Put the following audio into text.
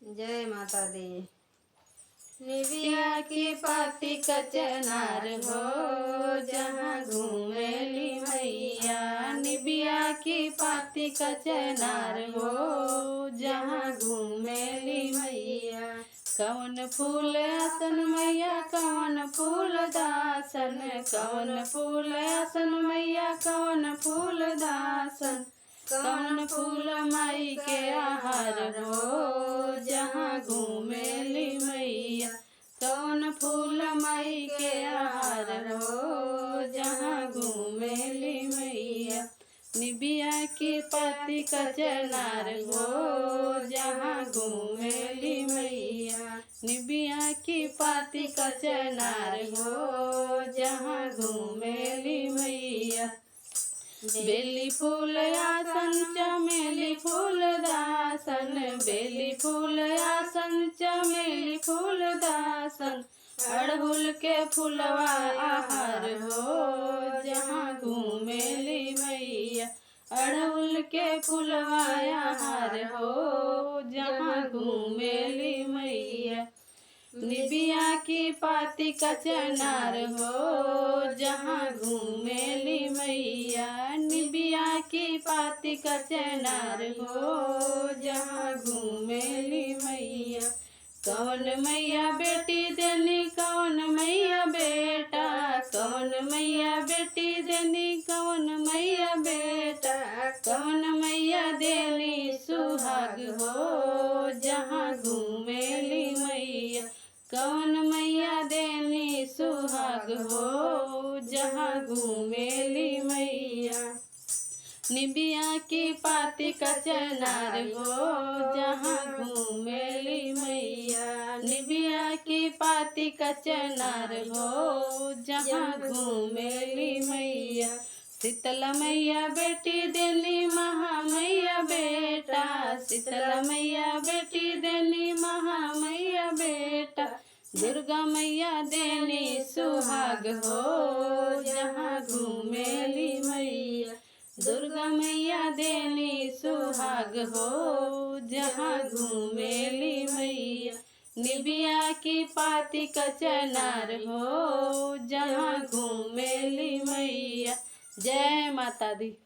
जय माता दी। निबिया की पाती कचनार हो, जहाँ घूमेली मैया। निबिया की पाती कचनार हो, जहाँ घूमेली मैया। कवन फूल आसन मैया कवन फूल दासन, कवन फूल आसन मैया कवन फूल दासन। कवन फूल माई के आहार हो, जहाँ घूमेली मैया। कवन फूल माई के आहार हो, जहाँ घूमेली मैया। निबिया की पाती कचनार हो, जहाँ घूमेली मैया। निबिया की पाती कचनार हो, जहाँ घूमेली मैया। बेली फूल आसन चमेली फूल दासन, बेली फूल आसन चमेली फूल दासन। अड़हुल के फूलवा आहार हो, जहाँ घूमेली मैया। अड़हुल के फूलवा आहार हो, जहाँ घूमेली मैया। निबिया की पाती कचनार हो, जहाँ घूमेली मैया। निबिया की पाती कचनार हो, जहाँ घूमेली मैया। कौन मैया बेटी देनी कौन मैया बेटा, कौन मैया बेटी देनी कौन मैया बेटा। कौन मैया देनी सुहाग हो, जहाँ घूमेली मैया। कौन मैया देनी सुहाग हो, जहाँ घूमेली मैया। निबिया की पाती कचनार हो, जहाँ घूमेली मैया। निबिया की पाती कचनार हो, जहाँ घूमेली मैया। शीतला मैया बेटी देनी महामैया बेटा, शीतला मैया बेटी देनी महामैया बेटा। दुर्गा मैया देनी सुहाग हो, जहाँ घूमेली मैया। दुर्गा मैया देनी सुहाग हो, जहाँ घूमेली मैया। निबिया की पाती कचनार हो, जहाँ घूमेली मैया। जय माता दी।